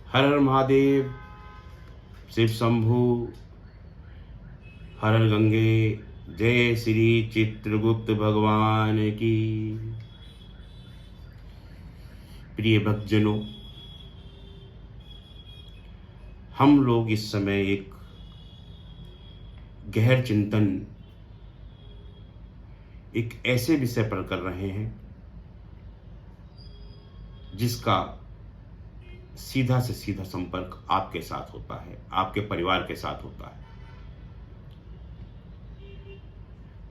हर हर महादेव, शिव शंभु, हर हर गंगे। जय श्री चित्रगुप्त भगवान की। प्रिय भक्तजनों, हम लोग इस समय एक गहर चिंतन एक ऐसे विषय पर कर रहे हैं जिसका सीधा से सीधा संपर्क आपके साथ होता है, आपके परिवार के साथ होता है।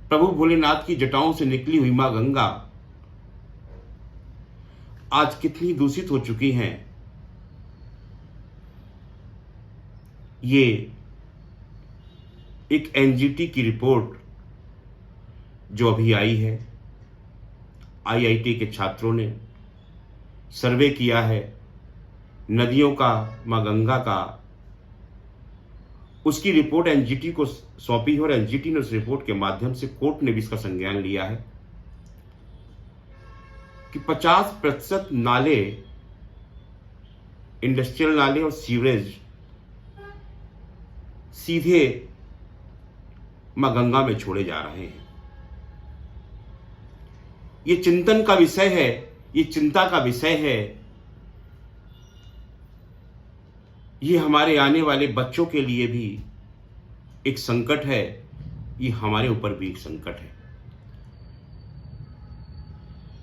प्रभु भोलेनाथ की जटाओं से निकली हुई मां गंगा आज कितनी दूषित हो चुकी हैं, ये एक एनजीटी की रिपोर्ट जो अभी आई है, आईआईटी के छात्रों ने सर्वे किया है नदियों का, मां गंगा का, उसकी रिपोर्ट एनजीटी को सौंपी है और एनजीटी ने उस रिपोर्ट के माध्यम से कोर्ट ने भी इसका संज्ञान लिया है कि 50% नाले, इंडस्ट्रियल नाले और सीवरेज सीधे मां गंगा में छोड़े जा रहे हैं। ये चिंतन का विषय है, ये चिंता का विषय है। ये हमारे आने वाले बच्चों के लिए भी एक संकट है, ये हमारे ऊपर भी एक संकट है।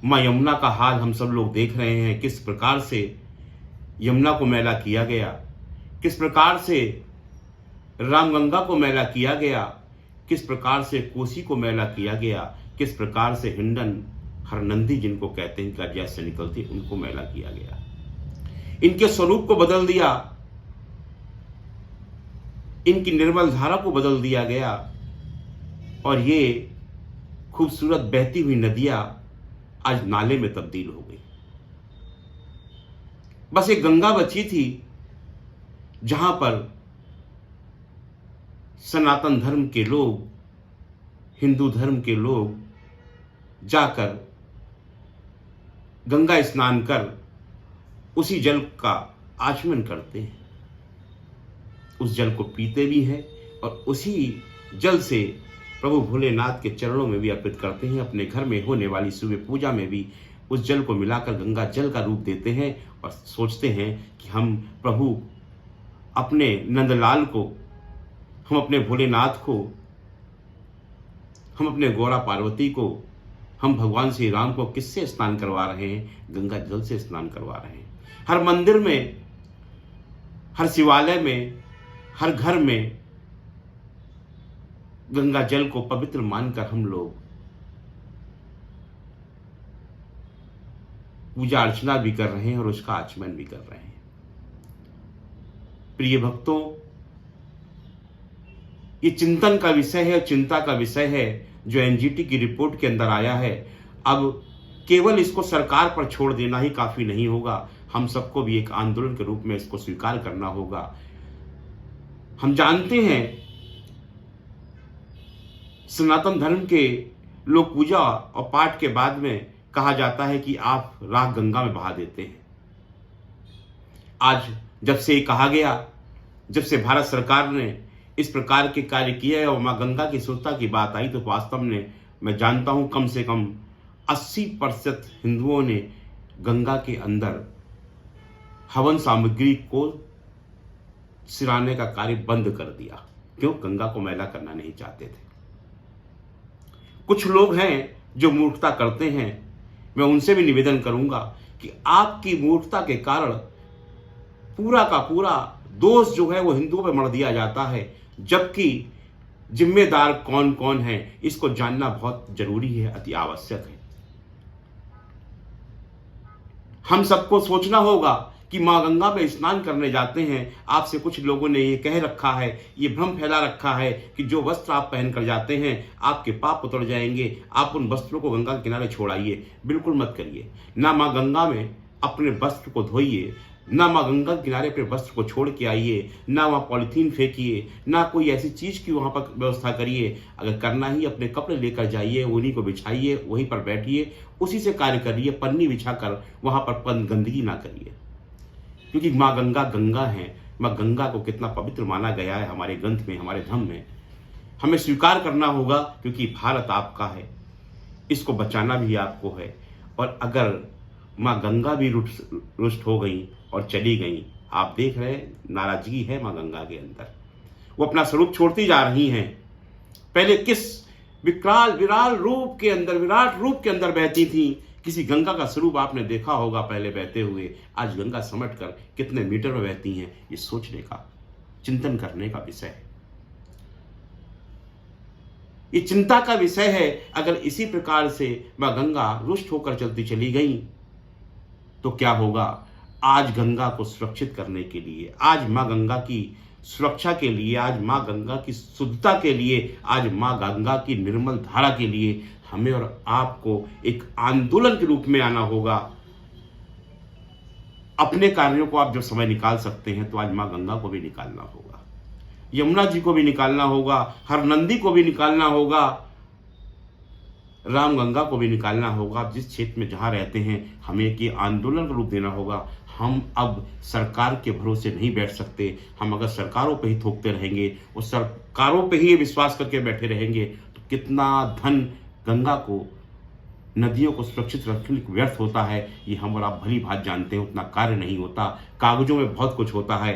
मां यमुना का हाल हम सब लोग देख रहे हैं, किस प्रकार से यमुना को मैला किया गया, किस प्रकार से रामगंगा को मैला किया गया, किस प्रकार से कोसी को मैला किया गया, किस प्रकार से हिंडन, हरनंदी जिनको कहते हैं, कर्जा से निकलती, उनको मैला किया गया। इनके स्वरूप को बदल दिया, इनकी निर्मल धारा को बदल दिया गया और ये खूबसूरत बहती हुई नदियां आज नाले में तब्दील हो गई। बस एक गंगा बची थी जहां पर सनातन धर्म के लोग, हिंदू धर्म के लोग जाकर गंगा स्नान कर उसी जल का आचमन करते हैं, उस जल को पीते भी हैं और उसी जल से प्रभु भोलेनाथ के चरणों में भी अर्पित करते हैं। अपने घर में होने वाली सुबह पूजा में भी उस जल को मिलाकर गंगा जल का रूप देते हैं और सोचते हैं कि हम प्रभु अपने नंदलाल को, हम अपने भोलेनाथ को, हम अपने गौरा पार्वती को, हम भगवान श्री राम को किससे स्नान करवा रहे हैं? गंगा जल से स्नान करवा रहे हैं। हर मंदिर में, हर शिवालय में, हर घर में गंगा जल को पवित्र मानकर हम लोग पूजा अर्चना भी कर रहे हैं और उसका आचमन भी कर रहे हैं। प्रिय भक्तों, ये चिंतन का विषय है, चिंता का विषय है जो एनजीटी की रिपोर्ट के अंदर आया है। अब केवल इसको सरकार पर छोड़ देना ही काफी नहीं होगा, हम सबको भी एक आंदोलन के रूप में इसको स्वीकार करना होगा। हम जानते हैं सनातन धर्म के लोग पूजा और पाठ के बाद में कहा जाता है कि आप राख गंगा में बहा देते हैं। आज जब से कहा गया, जब से भारत सरकार ने इस प्रकार के कार्य किए है और मां गंगा की शुद्धता की बात आई, तो वास्तव में मैं जानता हूं कम से कम 80% हिंदुओं ने गंगा के अंदर हवन सामग्री को सिराने का कार्य बंद कर दिया। क्यों? गंगा को मैला करना नहीं चाहते थे। कुछ लोग हैं जो मूर्खता करते हैं, मैं उनसे भी निवेदन करूंगा कि आपकी मूर्खता के कारण पूरा का पूरा दोष जो है वो हिंदुओं पर मढ़ दिया जाता है, जबकि जिम्मेदार कौन कौन है इसको जानना बहुत जरूरी है, अति आवश्यक है। हम सबको सोचना होगा कि मां गंगा में स्नान करने जाते हैं, आपसे कुछ लोगों ने ये कह रखा है, ये भ्रम फैला रखा है कि जो वस्त्र आप पहन कर जाते हैं आपके पाप उतर जाएंगे, आप उन वस्त्रों को गंगा के किनारे छोड़ाइए। बिल्कुल मत करिए। ना मां गंगा में अपने वस्त्र को धोइए, ना मां गंगा के किनारे पर वस्त्र को छोड़ के आइए, ना वहाँ पॉलिथीन फेंकिए, ना कोई ऐसी चीज की वहां पर व्यवस्था करिए। अगर करना ही अपने कपड़े लेकर जाइए, उन्हीं को बिछाइए, वहीं पर बैठिए, उसी से कार्य करिए। पन्नी बिछाकर वहां पर गंदगी ना करिए। क्योंकि माँ गंगा गंगा है। माँ गंगा को कितना पवित्र माना गया है हमारे ग्रंथ में, हमारे धर्म में। हमें स्वीकार करना होगा, क्योंकि भारत आपका है, इसको बचाना भी आपको है। और अगर माँ गंगा भी रुष्ट हो गई और चली गई, आप देख रहे हैं नाराजगी है माँ गंगा के अंदर, वो अपना स्वरूप छोड़ती जा रही हैं। पहले किस विराट रूप के अंदर बहती थी, किसी गंगा का स्वरूप आपने देखा होगा पहले बहते हुए। आज गंगा समट कर कितने मीटर में बहती हैं, ये सोचने का, चिंतन करने का विषय है, ये चिंता का विषय है। अगर इसी प्रकार से माँ गंगा रुष्ट होकर चलती चली गई तो क्या होगा। आज गंगा को सुरक्षित करने के लिए, आज माँ गंगा की सुरक्षा के लिए, आज माँ गंगा की शुद्धता के लिए, आज माँ गंगा की निर्मल धारा के लिए हमें और आपको एक आंदोलन के रूप में आना होगा। अपने कार्यों को आप जो समय निकाल सकते हैं, तो आज माँ गंगा को भी निकालना होगा, यमुना जी को भी निकालना होगा, हरनंदी को भी निकालना होगा, राम गंगा को भी निकालना होगा। जिस क्षेत्र में जहां रहते हैं, हमें एक आंदोलन का रूप देना होगा। हम अब सरकार के भरोसे नहीं बैठ सकते। हम अगर सरकारों पे ही थोपते रहेंगे और सरकारों पे ही विश्वास करके बैठे रहेंगे, तो कितना धन गंगा को, नदियों को सुरक्षित रखने में व्यर्थ होता है, ये हम और आप भली भांति जानते हैं। उतना कार्य नहीं होता, कागजों में बहुत कुछ होता है,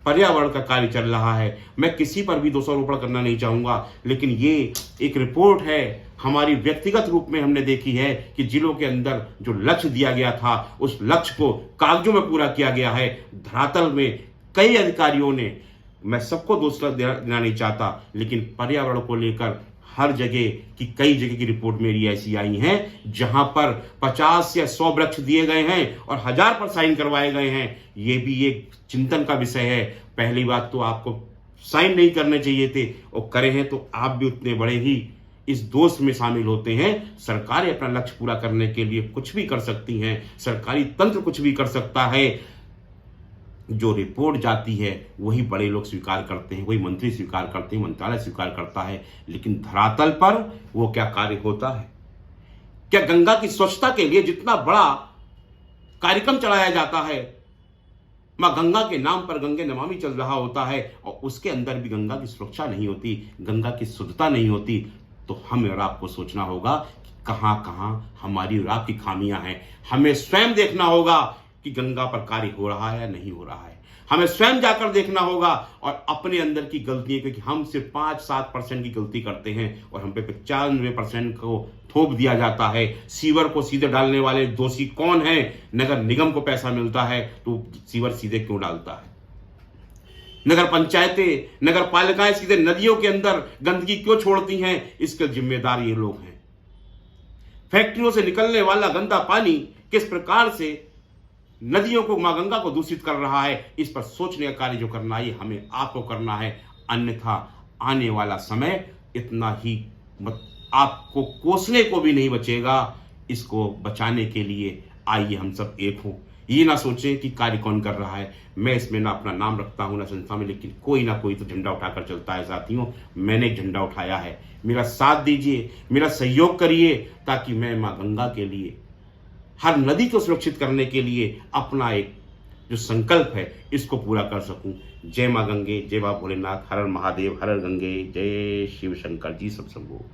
पर्यावरण का कार्य चल रहा है। मैं किसी पर भी दोषारोपण करना नहीं चाहूंगा, लेकिन ये एक रिपोर्ट है, हमारी व्यक्तिगत रूप में हमने देखी है कि जिलों के अंदर जो लक्ष्य दिया गया था, उस लक्ष्य को कागजों में पूरा किया गया है। धरातल में कई अधिकारियों ने, मैं सबको दोष देना नहीं चाहता, लेकिन पर्यावरण को लेकर हर जगह की, कई जगह की रिपोर्ट मेरी ऐसी आई हैं जहां पर 50 या 100 वृक्ष दिए गए हैं और 1000 पर साइन करवाए गए हैं। ये भी एक चिंतन का विषय है। पहली बात तो आपको साइन नहीं करने चाहिए थे, और करे हैं तो आप भी उतने बड़े ही इस दोष में शामिल होते हैं। सरकारें अपना लक्ष्य पूरा करने के लिए कुछ भी कर सकती हैं, सरकारी तंत्र कुछ भी कर सकता है। जो रिपोर्ट जाती है वही बड़े लोग स्वीकार करते हैं, वही मंत्री स्वीकार करते हैं, मंत्रालय स्वीकार करता है, लेकिन धरातल पर वो क्या कार्य होता है। क्या गंगा की स्वच्छता के लिए जितना बड़ा कार्यक्रम चलाया जाता है, मां गंगा के नाम पर गंगे नमामि चल रहा होता है, और उसके अंदर भी गंगा की सुरक्षा नहीं होती, गंगा की शुद्धता नहीं होती, तो हमें और आपको सोचना होगा कि कहां कहां हमारी और आपकी खामियां हैं। हमें स्वयं देखना होगा कि गंगा पर कार्य हो रहा है या नहीं हो रहा है। हमें स्वयं जाकर देखना होगा और अपने अंदर की गलतियां, क्योंकि हम सिर्फ 5-7% की गलती करते हैं और हम पे 95% को थोप दिया जाता है। सीवर को सीधे डालने वाले दोषी कौन है? नगर निगम को पैसा मिलता है तो सीवर सीधे क्यों डालता है? नगर पंचायतें, नगर पालिकाएं सीधे नदियों के अंदर गंदगी क्यों छोड़ती हैं? इसके जिम्मेदार ये लोग हैं। फैक्ट्रियों से निकलने वाला गंदा पानी किस प्रकार से नदियों को, मां गंगा को दूषित कर रहा है, इस पर सोचने का कार्य जो करना है हमें आपको करना है। अन्यथा आने वाला समय इतना ही आपको कोसने को भी नहीं बचेगा। इसको बचाने के लिए आइए हम सब एक हों। ये ना सोचें कि कार्य कौन कर रहा है। मैं इसमें ना अपना नाम रखता हूं ना संस्था में, लेकिन कोई ना कोई तो झंडा उठाकर चलता है। साथियों, मैंने एक झंडा उठाया है, मेरा साथ दीजिए, मेरा सहयोग करिए, ताकि मैं मां गंगा के लिए, हर नदी को सुरक्षित करने के लिए अपना एक जो संकल्प है इसको पूरा कर सकूं। जय मां गंगे, जय मां भोलेनाथ, हर हर महादेव, हर हर गंगे, जय शिव शंकर जी सब शंभो।